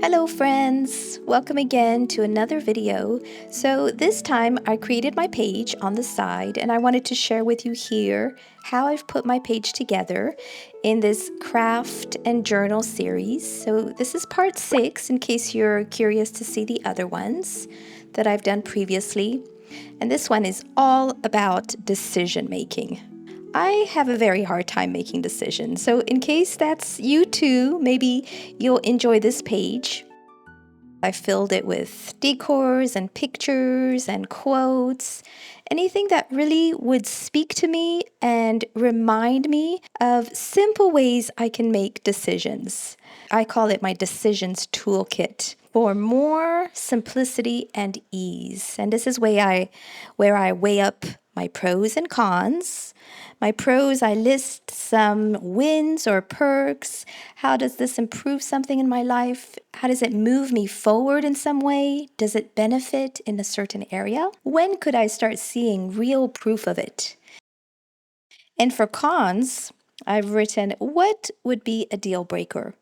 Hello friends! Welcome again to another video. So this time I created my page on the side and I wanted to share with you here how I've put my page together in this craft and journal series. So this is part 6 in case you're curious to see the other ones that I've done previously. And this one is all about decision making. I have a very hard time making decisions, so in case that's you too, maybe you'll enjoy this page. I filled it with decors and pictures and quotes, anything that really would speak to me and remind me of simple ways I can make decisions. I call it my decisions toolkit for more simplicity and ease. And this is where I weigh up my pros and cons. My pros, I list some wins or perks. How does this improve something in my life? How does it move me forward in some way? Does it benefit in a certain area? When could I start seeing real proof of it? And for cons, I've written what would be a deal breaker?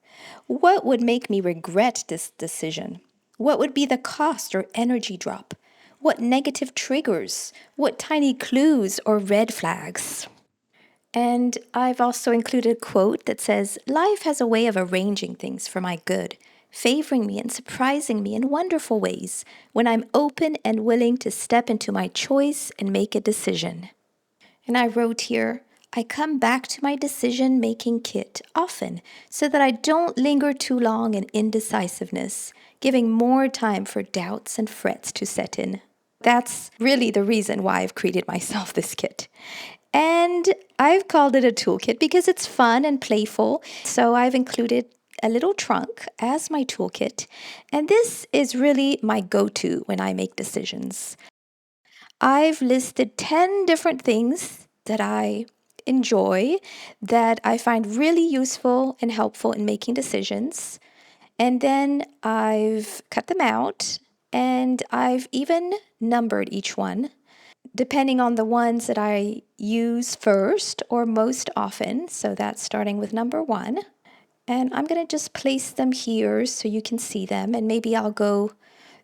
What would make me regret this decision? What would be the cost or energy drop? What negative triggers? What tiny clues or red flags? And I've also included a quote that says, "Life has a way of arranging things for my good, favoring me and surprising me in wonderful ways when I'm open and willing to step into my choice and make a decision." And I wrote here, "I come back to my decision-making kit often so that I don't linger too long in indecisiveness, giving more time for doubts and frets to set in." That's really the reason why I've created myself this kit. And I've called it a toolkit because it's fun and playful. So I've included a little trunk as my toolkit. And this is really my go-to when I make decisions. I've listed 10 different things that I enjoy, that I find really useful and helpful in making decisions. And then I've cut them out and I've even numbered each one, depending on the ones that I use first or most often. So that's starting with number 1. And I'm going to just place them here so you can see them. And maybe I'll go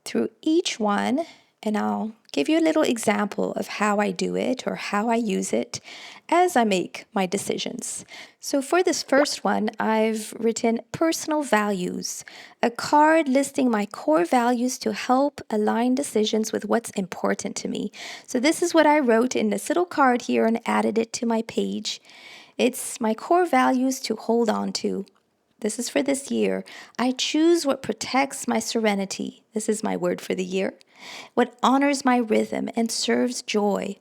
through each one and I'll give you a little example of how I do it or how I use it as I make my decisions. So for this first one, I've written personal values, a card listing my core values to help align decisions with what's important to me. So this is what I wrote in this little card here and added it to my page. It's my core values to hold on to. This is for this year. I choose what protects my serenity. This is my word for the year. What honors my rhythm and serves joy.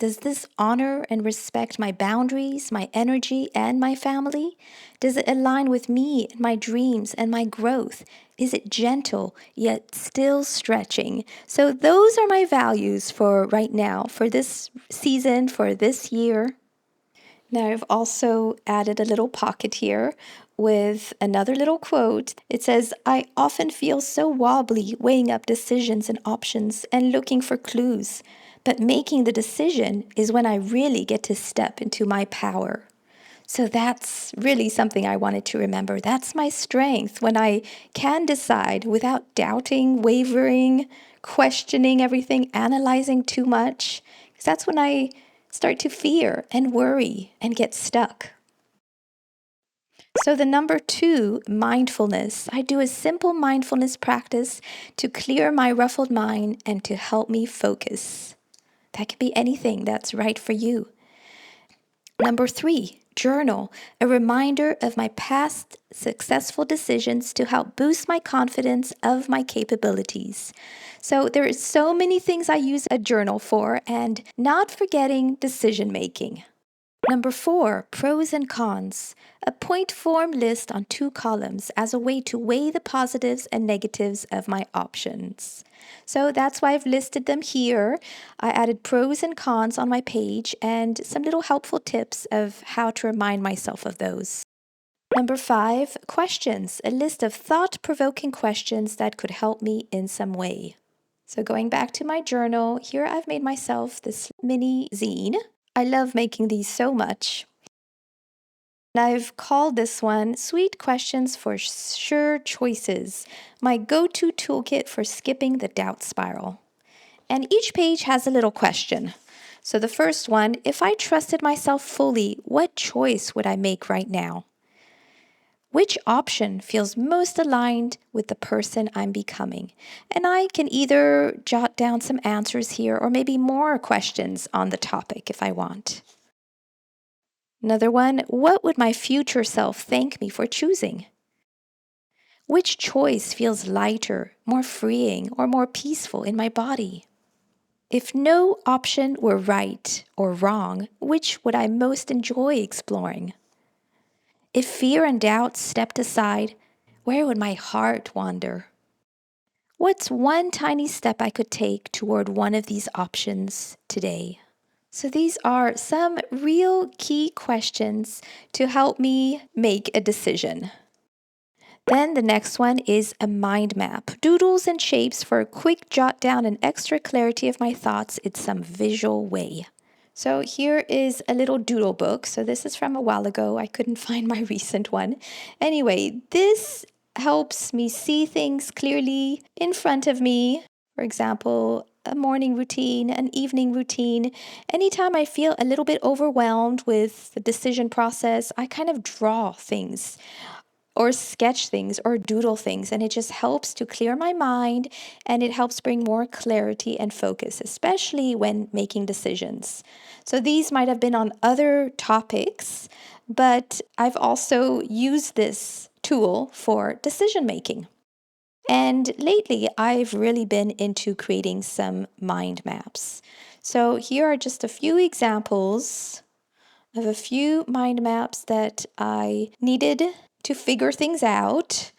Does this honor and respect my boundaries, my energy, and my family? Does it align with me and my dreams and my growth? Is it gentle yet still stretching? So those are my values for right now, for this season, for this year. Now I've also added a little pocket here with another little quote. It says, "I often feel so wobbly weighing up decisions and options and looking for clues, but making the decision is when I really get to step into my power." So that's really something I wanted to remember. That's my strength, when I can decide without doubting, wavering, questioning everything, analyzing too much. Because that's when I start to fear and worry and get stuck. So the number 2, mindfulness. I do a simple mindfulness practice to clear my ruffled mind and to help me focus. That can be anything that's right for you. Number 3, journal, a reminder of my past successful decisions to help boost my confidence of my capabilities. So there are so many things I use a journal for, and not forgetting decision making. Number 4, pros and cons. A point form list on 2 columns as a way to weigh the positives and negatives of my options. So that's why I've listed them here. I added pros and cons on my page and some little helpful tips of how to remind myself of those. Number 5, questions. A list of thought-provoking questions that could help me in some way. So going back to my journal, here I've made myself this mini zine. I love making these so much. I've called this one Sweet Questions for Sure Choices, my go-to toolkit for skipping the doubt spiral. And each page has a little question. So the first one, if I trusted myself fully, what choice would I make right now? Which option feels most aligned with the person I'm becoming? And I can either jot down some answers here or maybe more questions on the topic if I want. Another one, what would my future self thank me for choosing? Which choice feels lighter, more freeing, or more peaceful in my body? If no option were right or wrong, which would I most enjoy exploring? If fear and doubt stepped aside, where would my heart wander? What's one tiny step I could take toward one of these options today? So these are some real key questions to help me make a decision. Then the next one is a mind map. Doodles and shapes for a quick jot down and extra clarity of my thoughts in some visual way. So here is a little doodle book. So this is from a while ago. I couldn't find my recent one. Anyway, this helps me see things clearly in front of me. For example, a morning routine, an evening routine. Anytime I feel a little bit overwhelmed with the decision process, I kind of draw things or sketch things or doodle things, and it just helps to clear my mind, and it helps bring more clarity and focus, especially when making decisions. So these might have been on other topics, but I've also used this tool for decision making. And lately, I've really been into creating some mind maps. So here are just a few examples of a few mind maps that I needed to figure things out,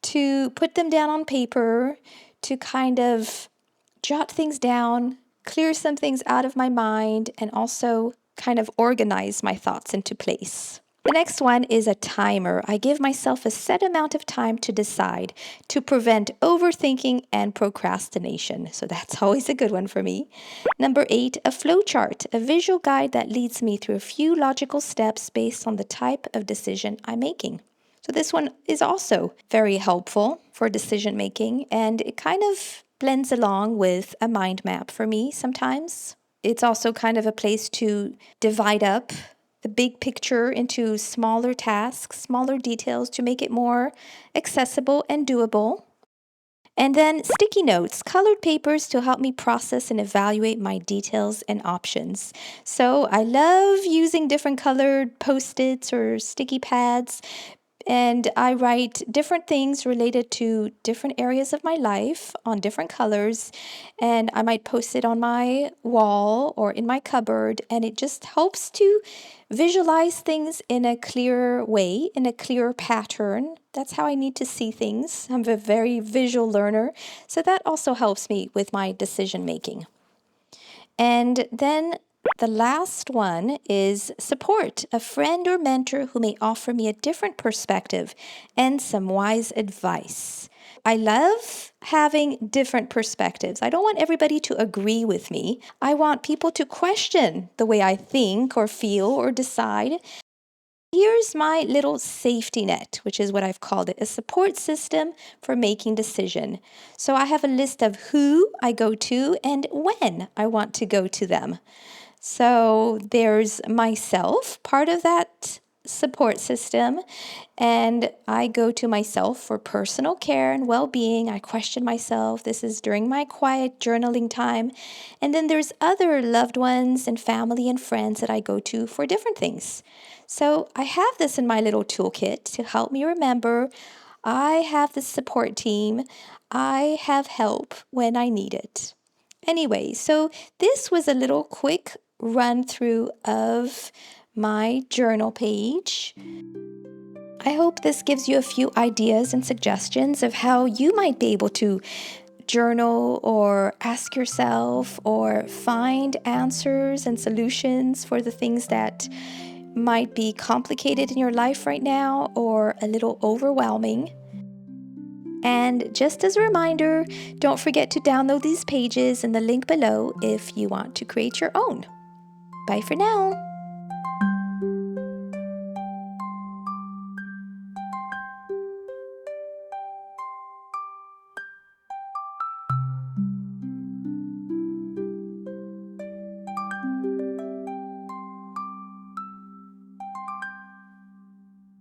to put them down on paper, to kind of jot things down, clear some things out of my mind, and also kind of organize my thoughts into place. The next one is a timer. I give myself a set amount of time to decide to prevent overthinking and procrastination. So that's always a good one for me. Number 8, a flowchart, a visual guide that leads me through a few logical steps based on the type of decision I'm making. So this one is also very helpful for decision making, and it kind of blends along with a mind map for me sometimes. It's also kind of a place to divide up the big picture into smaller tasks, smaller details to make it more accessible and doable. And then sticky notes, colored papers to help me process and evaluate my details and options. So I love using different colored Post-its or sticky pads, and I write different things related to different areas of my life on different colors, and I might post it on my wall or in my cupboard, and it just helps to visualize things in a clearer way, in a clearer pattern. That's how I need to see things. I'm a very visual learner, so that also helps me with my decision making. And then the last one is support, a friend or mentor who may offer me a different perspective and some wise advice. I love having different perspectives. I don't want everybody to agree with me. I want people to question the way I think or feel or decide. Here's my little safety net, which is what I've called it, a support system for making decision. So I have a list of who I go to and when I want to go to them. So there's myself, part of that support system, and I go to myself for personal care and well-being. I question myself. This is during my quiet journaling time. And then there's other loved ones and family and friends that I go to for different things. So I have this in my little toolkit to help me remember I have this support team. I have help when I need it. Anyway, so this was a little quick run through of my journal page. I hope this gives you a few ideas and suggestions of how you might be able to journal or ask yourself or find answers and solutions for the things that might be complicated in your life right now or a little overwhelming. And just as a reminder, don't forget to download these pages in the link below if you want to create your own. Bye for now.